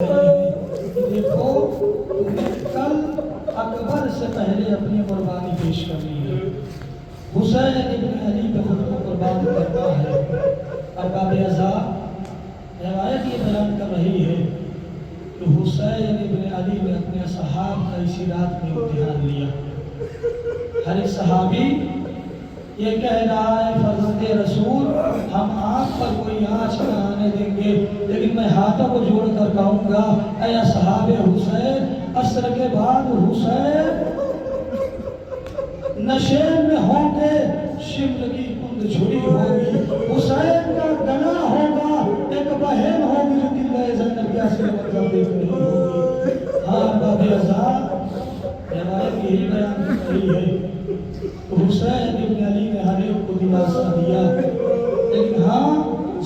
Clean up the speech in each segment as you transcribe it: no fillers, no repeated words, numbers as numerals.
دیکھو کل اکبر سے پہلے اپنی قربانی پیش کرنی ہے، حسین ابن علی پہ خود کو قربان کرنا ہے۔ ارباب ازا روایت یہ بیان کر رہی ہے کہ حسین ابن علی نے اپنے صحاب کا اسی رات میں امتحان لیا۔ ہر ایک صحابی یہ کہہ رہا ہے فرزند رسول ہم آپ پر کوئی آنچ نہ آنے دیں گے، لیکن میں ہاتھوں کو جوڑ کر کہوں گا اے اصحاب حسین، عصر کے بعد حسین نشے میں ہوں گے، شمل کی کند جھڑی ہوگی، حسین کا گنا ہوگا، ایک بہن ہوگی جو دل زینب کے اصل منظر دیکھ رہی ہوگی۔ ہاں باب ازا روایت یہی بیان کر رہی ہے تو حسین ابن علی نے ہر ایک کو دلاسا دیا، لیکن ہاں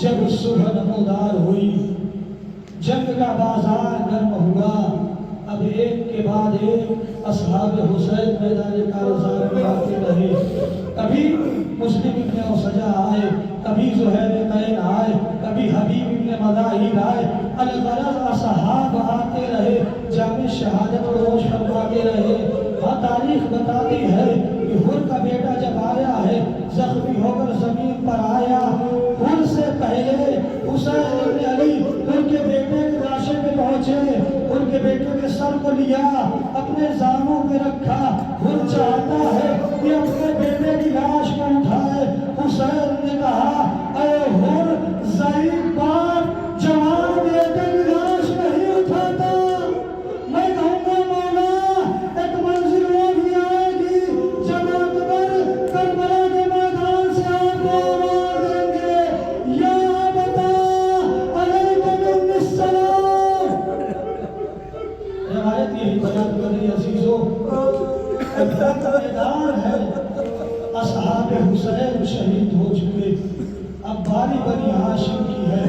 جب صبح نمودار ہوئی، جنگ کا بازار گرم ہوا، اب ایک کے بعد ایک اصحاب حسین میدان کارزار میں آتے رہے۔ کبھی مسلم ابن اوسجا آئے، کبھی زہیر قین آئے، کبھی حبیب ابن مظاہر آئے، الغرض اصحاب آتے رہے، جامع شہادت کو روش فرماتے رہے۔ ہاں تاریخ بتاتی ہے کہ حر کا بیٹا جب آیا ہے، زخمی ہو کر زمین پر آیا، حر سے پہلے حسین ابن علی ان کے بیٹے کے لاشے پہ پہنچے، ان کے بیٹے کے سر کو لیا، اپنے زانوں پہ رکھا، حر چاہتا ہے کہ اپنے بیٹے کی لاش کو اٹھائے۔ حسین نے کہا اے حر، ضعیف باپ جوان بیٹے کی لاش نہیں اٹھاتا۔ میں کہوں گا مولا ایک منزل وہ بھی آئے گی جب اکبر کربلا کے میدان سے آپ کو آواز دیں گے یا ابتا علیکم السلام۔ روایت یہی بیان کر رہی عزیزوں، کربلا کا میدان ہے، اصحاب حسین شہید ہو چکے، اب باری بنی ہاشم کی ہے۔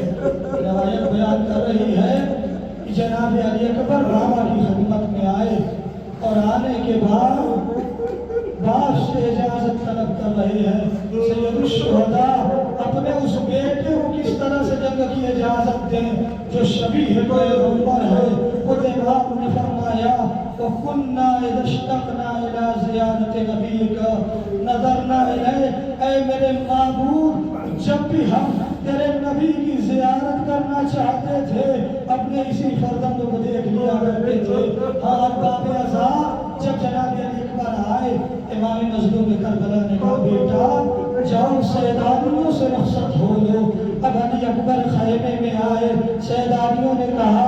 روایت بیان کر رہی ہے کہ جناب علی اکبر بابا کی خدمت میں آئے اور آنے کے بعد باپ سے اجازت طلب کر رہے ہیں، سید الشہداء اپنے اس بیٹے کو کس طرح سے جنگ کی اجازت دیں جو شبیہ پیغمبر ہے۔ خود باپ نے فرمایا وَكُنَّا إِذَا اشْتَقْنَا إِلَىٰ زِيَارَةِ نَبِيِّكَ نَظَرْنَا إِلَيْهِ، اے میرے معبود جب بھی ہم تیرے نبی کی زیارت کرنا چاہتے تھے اپنے اسی فرزند کو دیکھ لیا کرتے تھے۔ ہاں باب ازا جب جناب علی اکبر آئے، امام مظلوم کربلا نے کہا بیٹا جاؤ سیدانیوں سے رخصت ہو لو۔ اب علی اکبر خیمے میں آئے، سیدانیوں نے کہا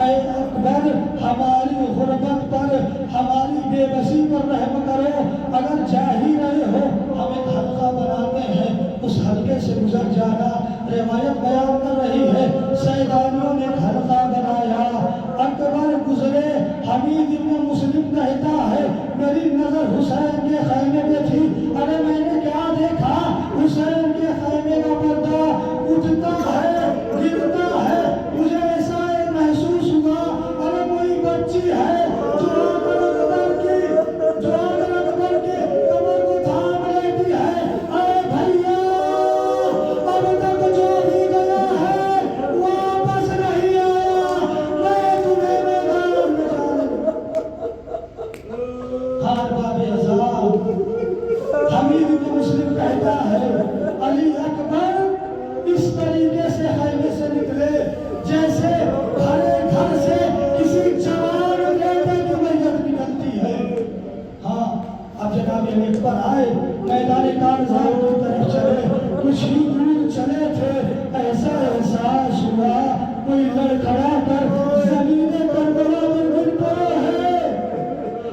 اے اکبر ہماری غربت پر، ہماری بے بسی پر رحم کرو، اگر جا ہی رہے ہو ہم ایک حلقہ بناتے ہیں، اس حلقے سے گزر جانا۔ روایت بیان کر رہی ہے سیدانیوں نے ایک حلقہ بنایا، اکبر گزرے، حمید ابن مسلم کہتا ہے میری نظر حسین کے خیمے میں تھی، ارے میں نے کیا دیکھا، حسین کے خیمے کا پردہ اٹھتا ہے گرتا ہے، مجھے ایسا محسوس ہوا ارے کوئی بچی ہے جو آکر اکبر کی کمر کو تھام لیتی ہے، اے بھیا اب تک جو بھی گیا ہے واپس نہیں آیا، میں تمہیں میدان میں جانے۔ ہر باب ازا حمید بن مسلم کہتا ہے علی اکبر اس طریقے سے خیمے سے نکلے جیسے بھرے گھر سے کسی جوان بیٹے کی میت نکلتی ہے۔ ہاں اب جناب علی اکبر آئے، میدان کارزار کی طرف چلے، کچھ ہی دور چلے تھے، ایسا احساس ہوا کوئی لڑکھڑا کر زمین کربلا پر گر پڑا ہے۔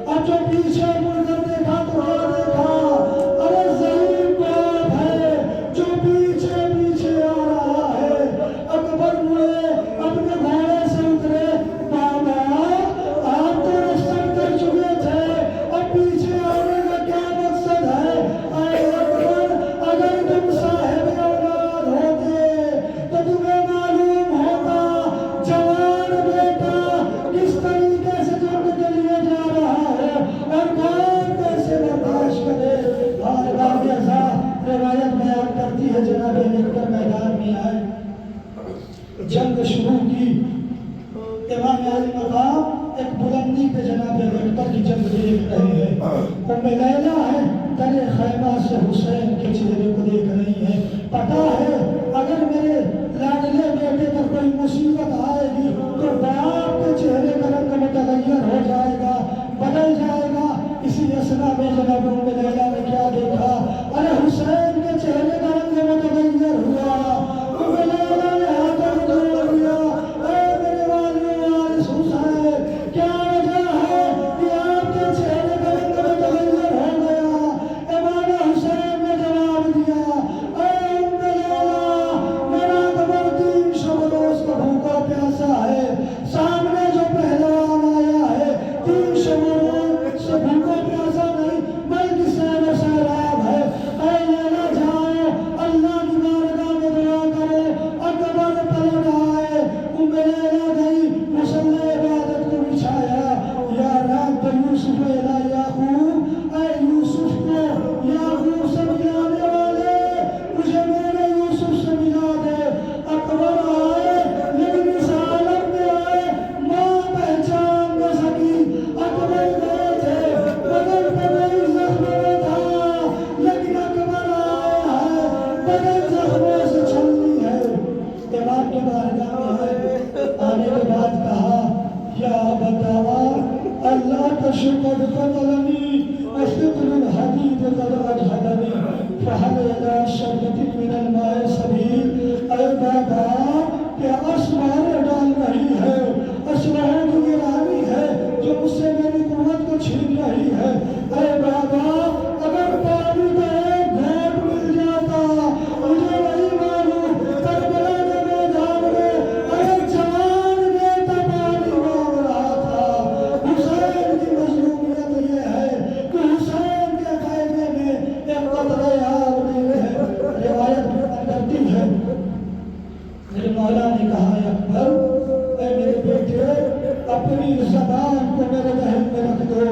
اب جو پیچھے مڑ کر دیکھا تو کیا دیکھا، ارے ضعیف باپ ہے جو پیچھے پیچھے آ رہا ہے۔ اکبر مڑے، اپنے گھوڑے سے اترے، بابا آپ تو رخصت کر چکے تھے، اب پیچھے آنے کا کیا مقصد ہے؟ اے اکبر اگر امام علی مقام ایک بلندی پہ جناب اکبر کی جنگ دیکھ رہے ہیں. لیلا ہے در خیمہ سے حسین کے چہرے کو دیکھ رہی ہے. پتا ہے اگر میرے لاڈلے بیٹے پر کوئی مصیبت آئے گی تو باپ کے چہرے کا رنگ متغیر ہو جائے گا، بدل جائے گا. اسی اسنا میں جناب لیلا نے کیا دیکھا؟ ارے حسین کے چہرے کا رنگ متغیر ہوا. لیلا نے ہاتھ جوڑ دیا، اے میرے والیو وارث حسین، کیا وجہ ہے کہ آپ کے چہرے کا رنگ متغیر ہو گیا؟ امام حسین نے جواب دیا، اے لیلا، میرا قمر 3 شب روز کو بھوکا پیاسا ہے. سامنے جو پہلوان آیا ہے 3 شب روز سے بھوکا پیاسا نہیں بلکہ سیر و سیراب ہے. اے لیلا جاؤ، اللہ کی بارگاہ میں دعا کرو، اکبر پلٹ آئے. لیلا گئی، مصلی عبادت کو بچھایا. یا رب یوسف الی یعقوب، اے یوسف کو یعقوب سے ملانے والے، مجھے میرے یوسف سے ملا دے. اکبر آئے لیکن اس عالم میں آئے ماں پہچان نہ سکی. اکبر گئے تھے بدن پہ کوئی زخم نہ تھا، لیکن اکبر آئے ہیں بدن زخموں سے چھلنی ہے. امام کے بارگاہ میں ہے. آنے کے بعد کہا، یا بتاوا اللہ کا شکر قتلنی وفقر الحدید قد اجہدنی فحل الى شربت من الماء سبیل. اے بابا کیا اسمانے ڈال رہی ہے، اسمانے کی گرانی ہے جو مجھ سے میری قوت کو چھین رہی ہے. اے بابا اگر پانی کا ایک گھونٹ مل جاتا، مجھے نہیں معلوم کربلا کے میدان میں ایک جوان بیٹا پانی مانگ رہا تھا. حسین کی مظلومیت یہ ہے کہ حسین کے قیدے میں ایک قطرہ آب نہیں ہے. روایت میں کرتی ہے میرے مولا نے کہا، اکبر اے میرے بیٹے اپنی زبان کو میرے دہن میں رکھ دو.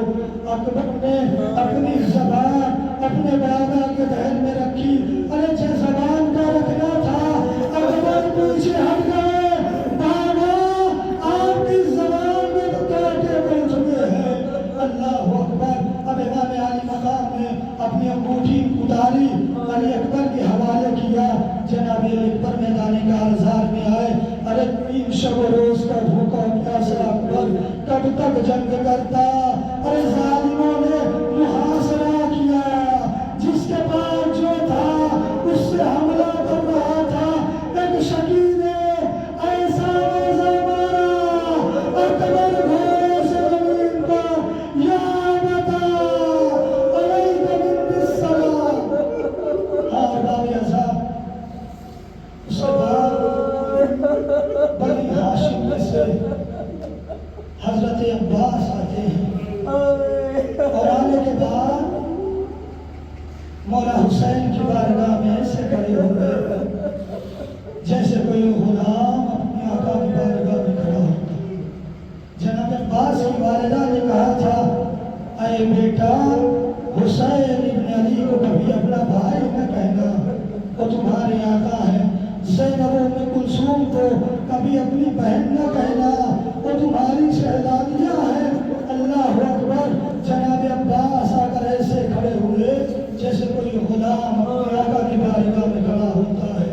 اکبر نے اپنی زبان اپنے بابا کے دہن میں رکھی. ارے جو زبان کا رکھنا تھا اکبر پیچھے ہٹ گئے. بابا آپ کی زبان میں تو کانٹے بن چکے ہیں. اللہ اکبر. اب امام علی مقام نے اپنی انگوٹھی اتاری، علی اکبر کے حوالے کیا. جناب علی اکبر میدان کارزار میں آئے. ارے 3 شب و روز کا بھوکا پیاسا اکبر کب تک جنگ کرتا؟ ارے ظالموں نے محاصرہ کیا، جس کے پاس جو تھا اس سے حملہ کر رہا تھا. ایک شکیل نے ایسا نیزہ مارا اکبر گھوڑے سے زمین پر، یا بتا علیک بالسلام. اور باب عذاب. اس کے بعد بنی ہاشم میں سے حضرت عباس آتے ہیں، اور آنے کے بعد مولا حسین کی بارگاہ میں ایسے کھڑے ہو گئے جیسے کوئی غلام اپنی آقا کی بارگاہ میں کھڑا ہوتا. جناب عباس کی والدہ نے کہا تھا، اے بیٹا حسین ابن علی کو کبھی اپنا بھائی نہ کہنا، وہ تمہارے آقا ہے. زینب ام کلثوم کو کبھی اپنی بہن نہ کہنا، وہ تمہاری شہزادیاں ہیں. اللہ اکبر. جناب عباس آ کر ایسے کھڑے ہوئے جیسے کوئی غلام اپنے آقا کی بارگاہ میں کھڑا ہوتا ہے.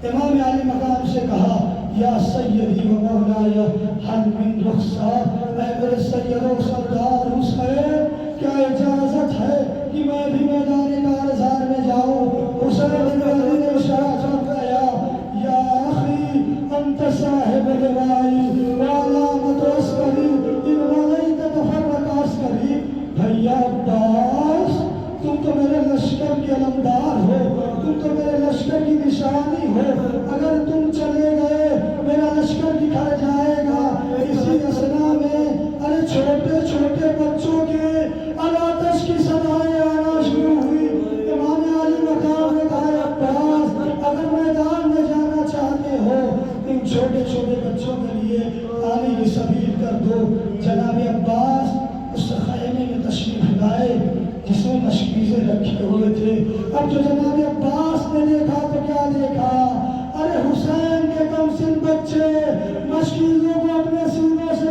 امام علی مقام سے کہا، یا سیدی و مولایا حل من رخصت. اے میرے سید و سردار حسین، کیا اجازت ہے کہ میں بھی میدان کارزار میں جاؤں؟ حسین بن علی نے اشارہ فرمایا، یا اخی انت صاحب لوائی وعلامت عسکری ان ولیت تفرق عسکری. بھیا عباس، تم تو میرے لشکر کے علمدار ہو، تم تو میرے لشکر کی نشانی ہو. اگر تم چلے گئے میرا لشکر بکھر جائے گا. اسی اسنا میں ارے چھوٹے چھوٹے بچوں کے الاتش کی صدائیں آنا شروع ہوئی. امام علی مقام نے کہا، عباس اگر میدان میں جانا چاہتے ہو ان چھوٹے چھوٹے بچوں کے لیے آنے کی سبیل کر دو. جناب عباس اس خیمے میں تشریف لائے جس میں مشکیزیں رکھے ہوئے تھے. اب جو جناب عباس نے دیکھا تو کیا دیکھا؟ ارے حسین کے کم سن بچے مشکیزوں کو اپنے سینوں سے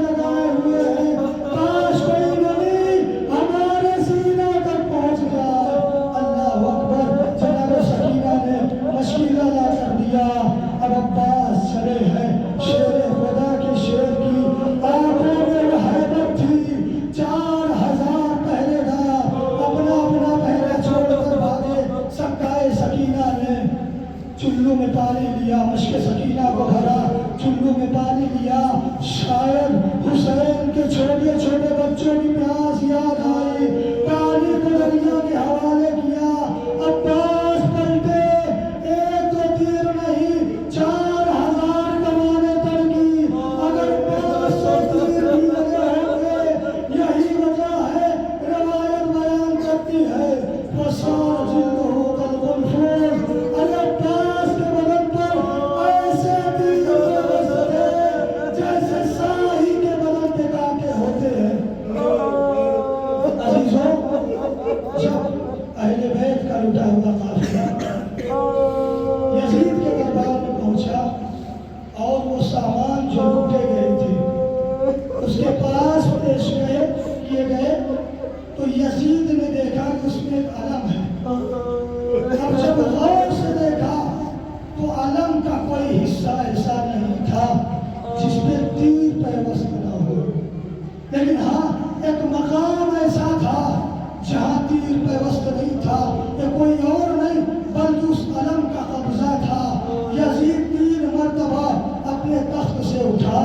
لیکن ہاں ایک مقام ایسا تھا جہاں تیر پیوست نہیں تھا، یہ کوئی اور نہیں بلکہ اس علم کا قبضہ تھا۔ یزید 3 مرتبہ اپنے تخت سے اٹھا،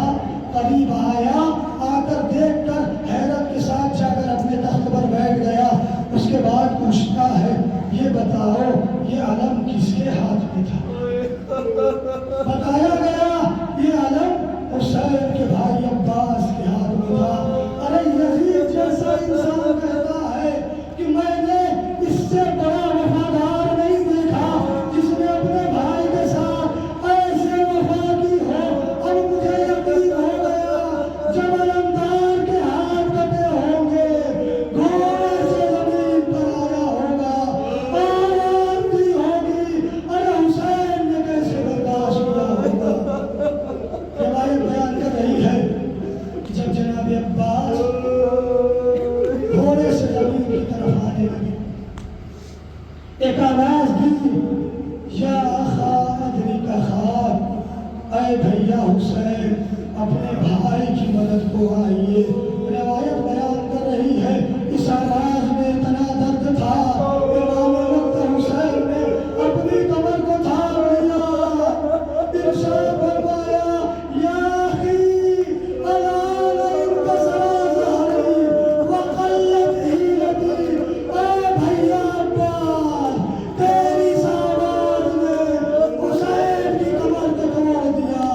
قریب آیا، آ کر دیکھ کر حیرت کے ساتھ جا کر اپنے تخت پر بیٹھ گیا۔ اس کے بعد پوچھتا ہے یہ بتاؤ یہ علم کس کے ہاتھ میں تھا؟ بتایا گیا یہ علم حسین کے بھائی عباس کے ہاتھ میں تھا۔ ارے یزید جیسا انسان کہتا ہے کہ میں نے اس سے بڑا وفادار نہیں دیکھا جس نے اپنے بھائی کے ساتھ ایسے وفا کی ہو۔ اب مجھے یقین ہو گیا جب علمدار کے ہاتھ کٹے ہوں گے، گھوڑے سے زمین پر آیا ہوگا، آواز دی ہوگی، ارے حسین نے کیسے برداشت کیا ہوگا۔ روایت بیان کر رہی ہے کہ جب جناب عباس گھوڑے سے زمین کی طرف آنے لگے، ایک آواز دی، یا اخا ادرک اخاک، اے بھیا حسین اپنے بھائی کی مدد کو آئیے۔ روایت بیان کر رہی ہے اس آواز میں اتنا درد تھا، امام وقت حسین نے اپنی کمر کو تھام لیا، ارشاد فرمایا یا اخی الان انکسر ظہری وقلت حیلتی، اے بھیا عباس تیری اس آواز نے حسین کی کمر کو توڑ دیا۔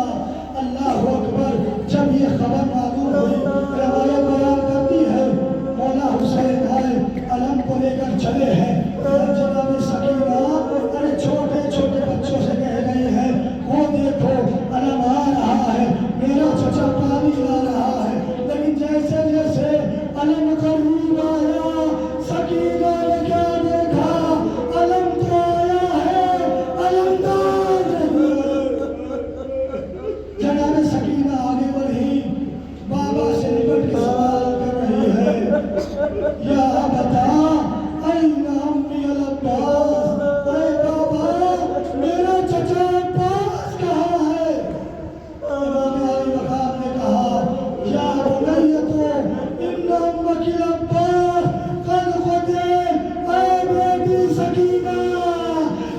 اللہ اکبر۔ جب یہ خبر معلوم ہوئی، روایت بیان کرتی ہے مولا حسین آئے، علم کو لے کر چلے ہیں، جناب سکینہ ارے چھوٹے چھوٹے بچوں سے کہہ رہے ہیں وہ دیکھو علم آ رہا ہے، میرا چچا پانی لا رہا ہے۔ لیکن جیسے جیسے علم قریب آیا، سکینہ نے کیا دیکھا؟ علم تو آیا ہے، علمدار نہیں۔ جناب سکینہ آگے بڑھی، بابا سے نکٹ کے سوال کر رہی ہے، یا بتا این امی العباس، اے بابا میرا چچا عباس کہاں ہے؟ امام علی مقام نے کہا یا بنیتو ان امک العباس قد قتل، اے بیٹی سکینہ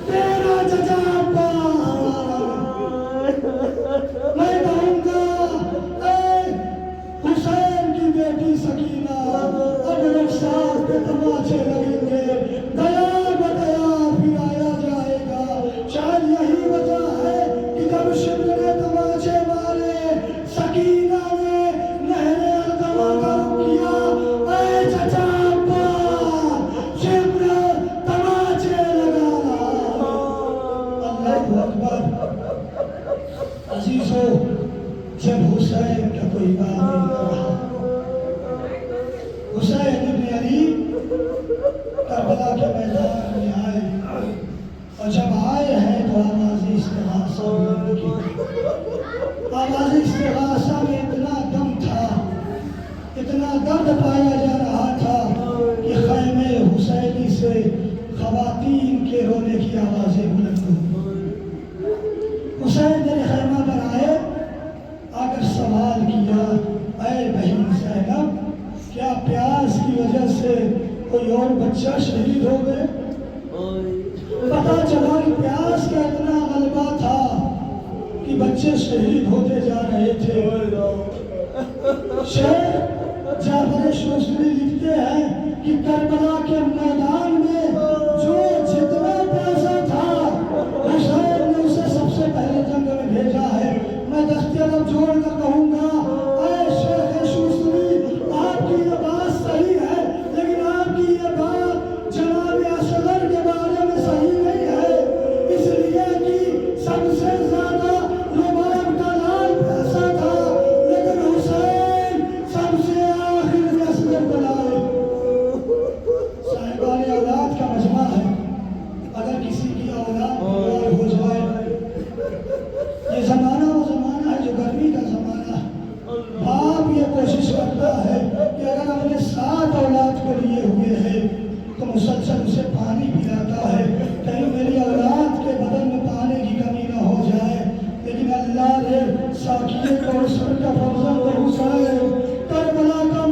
تیرا چچا عباس۔ میں کہوں گا اے حسین کی بیٹی سکینہ اب رخسار پہ تماچے لگیں گے، دیار بدیار پھر آیا جائے گا۔ شاید یہی وجہ ہے کہ جب شبر نے تماچے مارے، سکینہ نے نہر القمہ کا رخ کیا، اے چچا عباس شبر تماچے لگا رہا۔ اللہ اکبر۔ عزیزو جب حسین کا کوئی بات نہیں کر رہا، حسین ابن علی کربلا کے میدان میں آئے، اور جب آئے ہیں تو آواز استغاثہ میں کی، آواز استغاثہ میں اتنا دم تھا، اتنا درد پایا جا رہا تھا کہ خیمے حسینی سے خواتین کے رونے کی آوازیں بلند ہوئی۔ حسین میرے خیمہ پر آئے، آ کر سوال کیا، اے بہن زینب کیا پیاس کی وجہ سے کوئی اور بچہ شہید ہو گئے؟ پتا چلا کہ پیاس کا اتنا غلبہ تھا کہ بچے شہید ہوتے جا رہے تھے۔ شیخ جعفر شوستری لکھتے ہیں کہ کربلا کے میدان میں جو جتنا پیاسا تھا حسین نے اسے سب سے پہلے جنگ میں بھیجا ہے۔ میں دستیاب جوڑ کر کہوں گا اے شیخ شوستری آپ کی یہ بات صحیح ہے، لیکن آپ کی یہ بات جناب اصغر کے بارے میں صحیح نہیں ہے، اس لیے کہ سب سے زیادہ رباب کا لال پیاسا تھا، لیکن حسین سب سے آخر میں اصغر کو لائے۔ صاحبان اولاد کا مجمع ہے، اگر کسی کی اولاد بیمار ہو جائے، یہ زمانہ وہ زمانہ ہے جو گرمی کا زمانہ ہے، باپ یہ کوشش کرتا ہے کہ اگر اپنے 7 اولاد کو لیے ہوئے ہیں تو مسلسل اسے پانی پلاتا ہے، کہیں میری اولاد کے بدن میں پانی کی کمی نہ ہو جائے۔ اللہ نے ساکیے کو سر کا فرزند حسین کربلا کا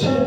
6